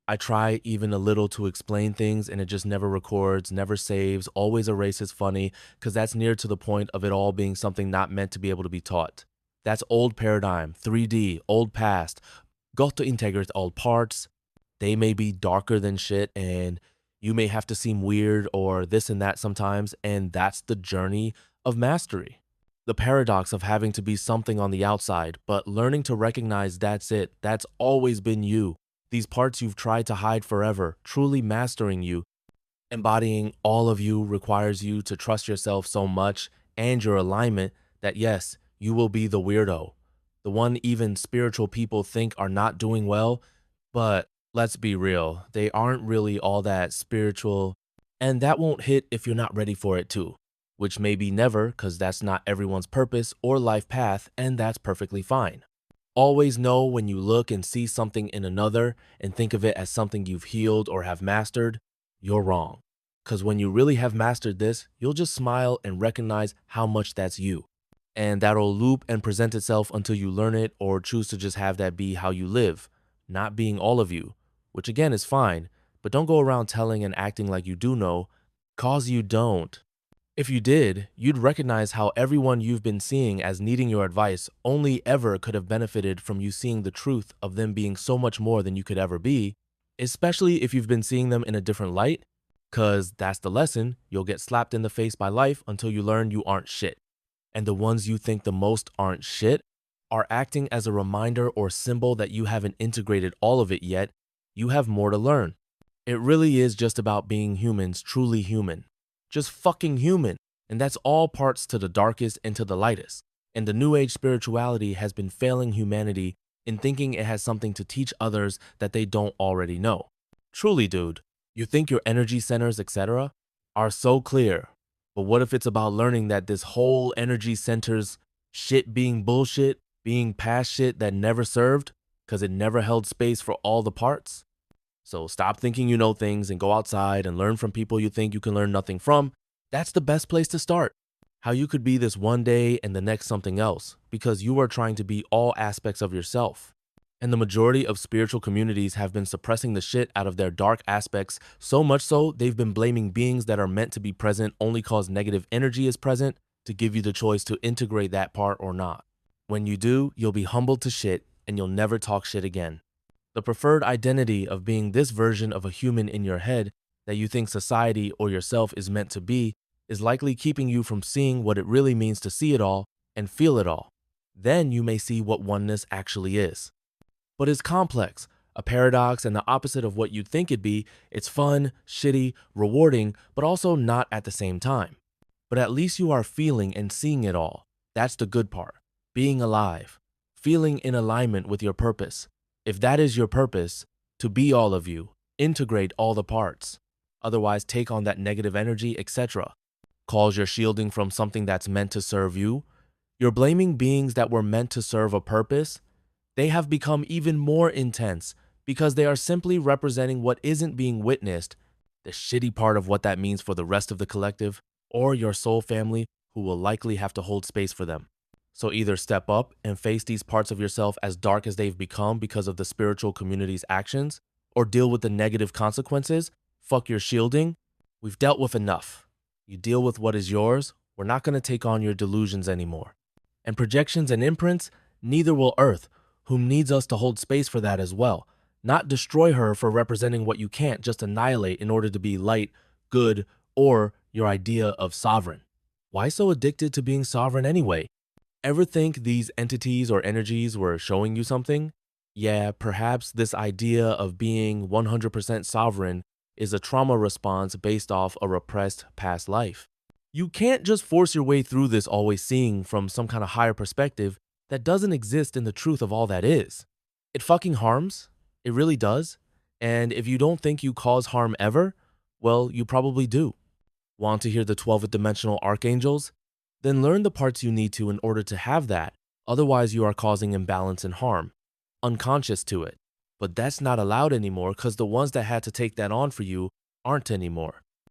I try even a little to explain things and it just never records, never saves, always erases funny, because that's near to the point of it all being something not meant to be able to be taught. That's old paradigm, 3D, old past. Got to integrate all parts. They may be darker than shit and you may have to seem weird or this and that sometimes, and that's the journey of mastery. The paradox of having to be something on the outside, but learning to recognize that's it, that's always been you. These parts you've tried to hide forever, truly mastering you. Embodying all of you requires you to trust yourself so much and your alignment that yes, you will be the weirdo. The one even spiritual people think are not doing well, but let's be real, they aren't really all that spiritual, and that won't hit if you're not ready for it too, which may be never because that's not everyone's purpose or life path, and that's perfectly fine. Always know when you look and see something in another and think of it as something you've healed or have mastered, you're wrong. Because when you really have mastered this, you'll just smile and recognize how much that's you. And that'll loop and present itself until you learn it or choose to just have that be how you live, not being all of you, which again is fine, but don't go around telling and acting like you do know, cause you don't. If you did, you'd recognize how everyone you've been seeing as needing your advice only ever could have benefited from you seeing the truth of them being so much more than you could ever be, especially if you've been seeing them in a different light, cause that's the lesson, you'll get slapped in the face by life until you learn you aren't shit. And the ones you think the most aren't shit are acting as a reminder or symbol that you haven't integrated all of it yet. You have more to learn. It really is just about being humans, truly human. Just fucking human. And that's all parts to the darkest and to the lightest. And the New Age spirituality has been failing humanity in thinking it has something to teach others that they don't already know. Truly, dude, you think your energy centers, etc., are so clear. But what if it's about learning that this whole energy centers shit being bullshit, being past shit that never served, because it never held space for all the parts? So stop thinking you know things and go outside and learn from people you think you can learn nothing from. That's the best place to start. How you could be this one day and the next something else, because you are trying to be all aspects of yourself. And the majority of spiritual communities have been suppressing the shit out of their dark aspects, so much so they've been blaming beings that are meant to be present only cause negative energy is present to give you the choice to integrate that part or not. When you do, you'll be humbled to shit and you'll never talk shit again. The preferred identity of being this version of a human in your head that you think society or yourself is meant to be is likely keeping you from seeing what it really means to see it all and feel it all. Then you may see what oneness actually is. But it's complex, a paradox and the opposite of what you'd think it'd be. It's fun, shitty, rewarding, but also not at the same time. But at least you are feeling and seeing it all. That's the good part. Being alive. Feeling in alignment with your purpose. If that is your purpose, to be all of you, integrate all the parts. Otherwise, take on that negative energy, etc. Cause you're shielding from something that's meant to serve you. You're blaming beings that were meant to serve a purpose. They have become even more intense because they are simply representing what isn't being witnessed, the shitty part of what that means for the rest of the collective or your soul family who will likely have to hold space for them. So either step up and face these parts of yourself as dark as they've become because of the spiritual community's actions, or deal with the negative consequences. Fuck your shielding. We've dealt with enough. You deal with what is yours. We're not going to take on your delusions anymore. And projections and imprints, neither will Earth, whom needs us to hold space for that as well. Not destroy her for representing what you can't just annihilate in order to be light, good, or your idea of sovereign. Why so addicted to being sovereign anyway? Ever think these entities or energies were showing you something? Yeah, perhaps this idea of being 100% sovereign is a trauma response based off a repressed past life. You can't just force your way through this always seeing from some kind of higher perspective that doesn't exist in the truth of all that is. It fucking harms. It really does. And if you don't think you cause harm ever, well, you probably do. Want to hear the 12th dimensional archangels? Then learn the parts you need to in order to have that. Otherwise, you are causing imbalance and harm, unconscious to it. But that's not allowed anymore because the ones that had to take that on for you aren't anymore.